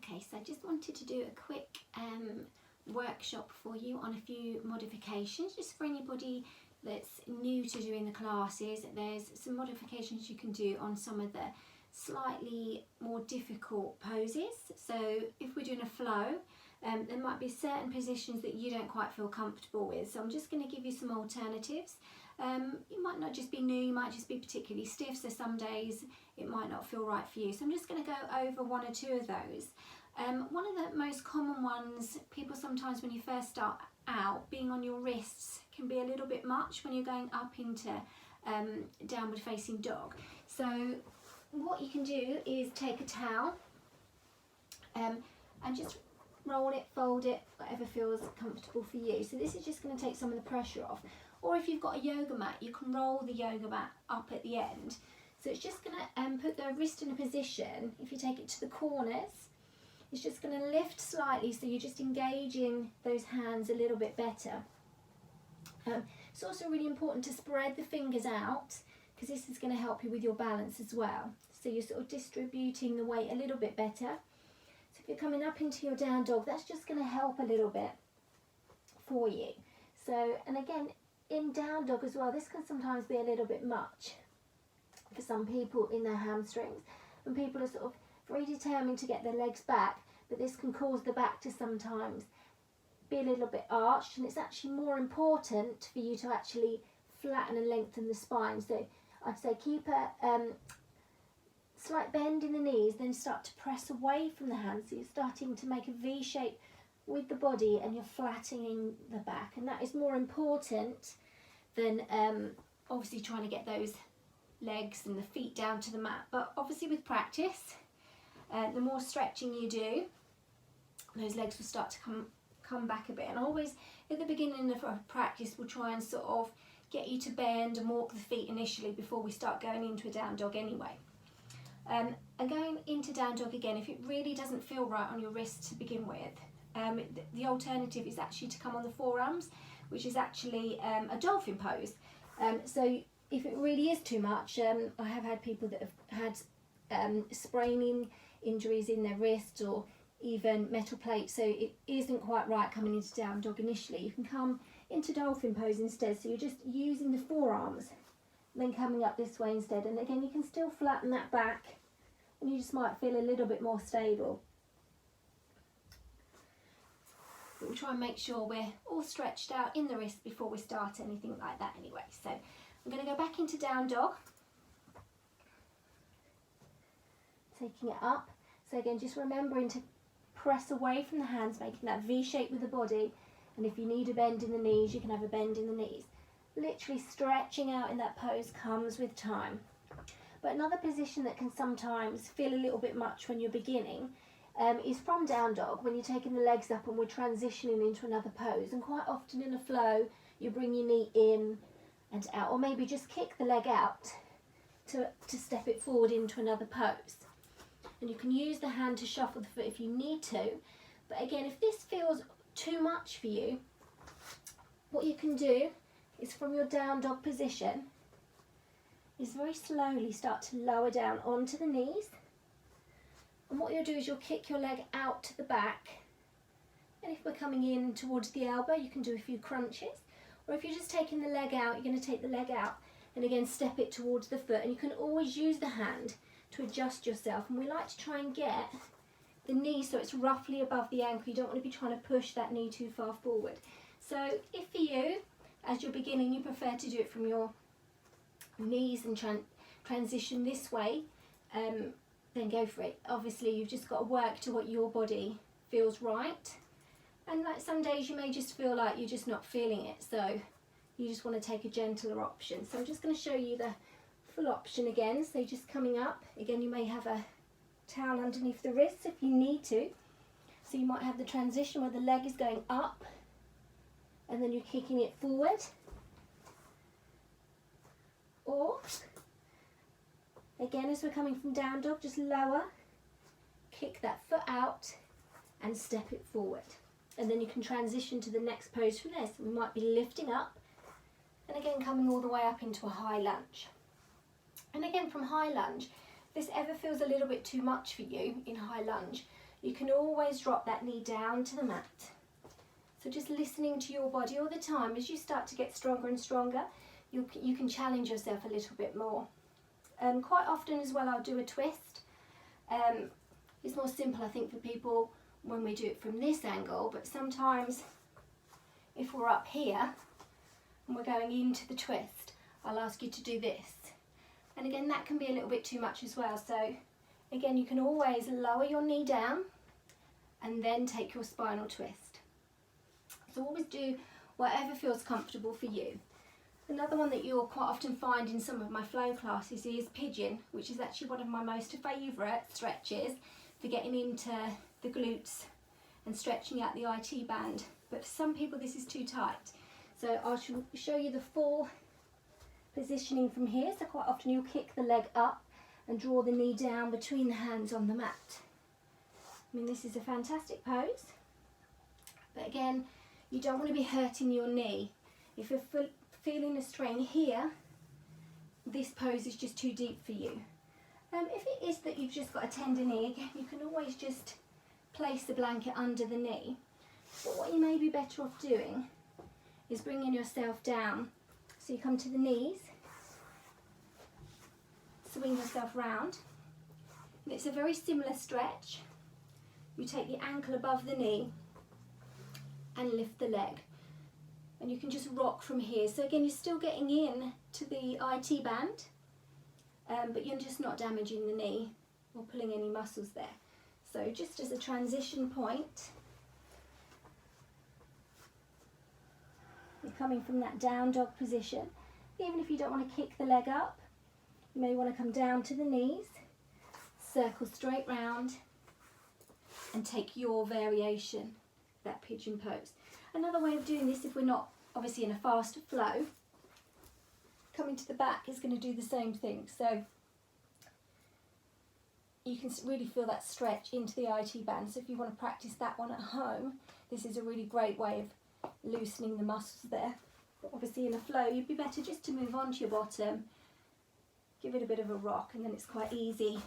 Okay, so I just wanted to do a quick workshop for you on a few modifications, just for anybody that's new to doing the classes. There's some modifications you can do on some of the slightly more difficult poses. So if we're doing a flow, there might be certain positions that you don't quite feel comfortable with. So I'm just going to give you some alternatives. You might not just be new, you might just be particularly stiff, so some days it might not feel right for you. So I'm just going to go over one or two of those. One of the most common ones, people sometimes when you first start out, being on your wrists can be a little bit much when you're going up into downward facing dog. So what you can do is take a towel and just roll it, fold it, whatever feels comfortable for you. So this is just going to take some of the pressure off. Or if you've got a yoga mat, you can roll the yoga mat up at the end. So it's just going to put the wrist in a position. If you take it to the corners, it's just going to lift slightly, so you're just engaging those hands a little bit better. It's also really important to spread the fingers out, because this is going to help you with your balance as well. So you're sort of distributing the weight a little bit better. So if you're coming up into your down dog, that's just going to help a little bit for you. So, and again, in down dog as well, this can sometimes be a little bit much for some people in their hamstrings. And people are sort of very determined to get their legs back, but this can cause the back to sometimes be a little bit arched, and it's actually more important for you to actually flatten and lengthen the spine. So I'd say keep a slight bend in the knees, then start to press away from the hands, so you're starting to make a V shape with the body and you're flattening the back, and that is more important than obviously trying to get those legs and the feet down to the mat. But obviously with practice, the more stretching you do, those legs will start to come back a bit. And always at the beginning of practice, we'll try and sort of get you to bend and walk the feet initially before we start going into a down dog anyway. And going into down dog again, if it really doesn't feel right on your wrist to begin with, the alternative is actually to come on the forearms, which is actually a dolphin pose. So if it really is too much, I have had people that have had spraining injuries in their wrists or even metal plates, so it isn't quite right coming into down dog initially. You can come into dolphin pose instead, so you're just using the forearms and then coming up this way instead. And again, you can still flatten that back and you just might feel a little bit more stable. But we'll try and make sure we're all stretched out in the wrist before we start anything like that anyway. So I'm going to go back into down dog, taking it up. So again, just remembering to press away from the hands, making that V shape with the body. And if you need a bend in the knees, you can have a bend in the knees. Literally stretching out in that pose comes with time. But another position that can sometimes feel a little bit much when you're beginning is from down dog, when you're taking the legs up and we're transitioning into another pose. And quite often in a flow, you bring your knee in and out, or maybe just kick the leg out to step it forward into another pose. And you can use the hand to shuffle the foot if you need to. But again, if this feels too much for you, what you can do is from your down dog position is very slowly start to lower down onto the knees. And what you'll do is you'll kick your leg out to the back. And if we're coming in towards the elbow, you can do a few crunches. Or if you're just taking the leg out, you're going to take the leg out and again step it towards the foot. And you can always use the hand to adjust yourself. And we like to try and get the knee so it's roughly above the ankle. You don't want to be trying to push that knee too far forward. So if for you, as you're beginning, you prefer to do it from your knees and transition this way, then go for it. Obviously you've just got to work to what your body feels right. And like some days you may just feel like you're just not feeling it, so you just want to take a gentler option. So I'm just going to show you the full option again. So just coming up, again you may have a towel underneath the wrists if you need to. So you might have the transition where the leg is going up and then you're kicking it forward. Or again, as we're coming from down dog, just lower, kick that foot out and step it forward. And then you can transition to the next pose from there. So we might be lifting up and again coming all the way up into a high lunge. And again from high lunge, if this ever feels a little bit too much for you in high lunge, you can always drop that knee down to the mat. So just listening to your body all the time. As you start to get stronger and stronger, you can challenge yourself a little bit more. Quite often as well, I'll do a twist. It's more simple, I think, for people when we do it from this angle, but sometimes if we're up here and we're going into the twist, I'll ask you to do this. And again, that can be a little bit too much as well. So again, you can always lower your knee down and then take your spinal twist. So always do whatever feels comfortable for you. Another one that you'll quite often find in some of my flow classes is pigeon, which is actually one of my most favourite stretches for getting into the glutes and stretching out the IT band. But for some people this is too tight. So I shall show you the full positioning from here. So quite often you'll kick the leg up and draw the knee down between the hands on the mat. I mean, this is a fantastic pose. But again, you don't want to be hurting your knee. If you're feeling a strain here, this pose is just too deep for you. If it is that you've just got a tender knee, again, you can always just place the blanket under the knee. But what you may be better off doing is bringing yourself down. So you come to the knees, swing yourself round, and it's a very similar stretch. You take the ankle above the knee and lift the leg. And you can just rock from here. So again, you're still getting in to the IT band, but you're just not damaging the knee or pulling any muscles there. So just as a transition point, you're coming from that down dog position. Even if you don't want to kick the leg up, you may want to come down to the knees, circle straight round, and take your variation, that pigeon pose. Another way of doing this, if we're not obviously in a fast flow, coming to the back is going to do the same thing. So you can really feel that stretch into the IT band. So if you want to practice that one at home, this is a really great way of loosening the muscles there. But obviously in a flow, you'd be better just to move on to your bottom, give it a bit of a rock, and then it's quite easy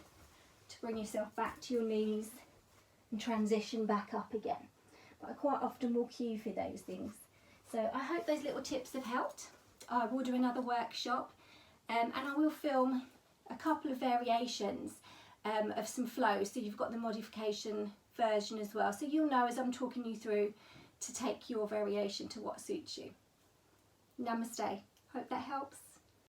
to bring yourself back to your knees and transition back up again. But I quite often will cue for those things. So I hope those little tips have helped. I will do another workshop and I will film a couple of variations of some flows, so you've got the modification version as well. So you'll know as I'm talking you through to take your variation to what suits you. Namaste. Hope that helps.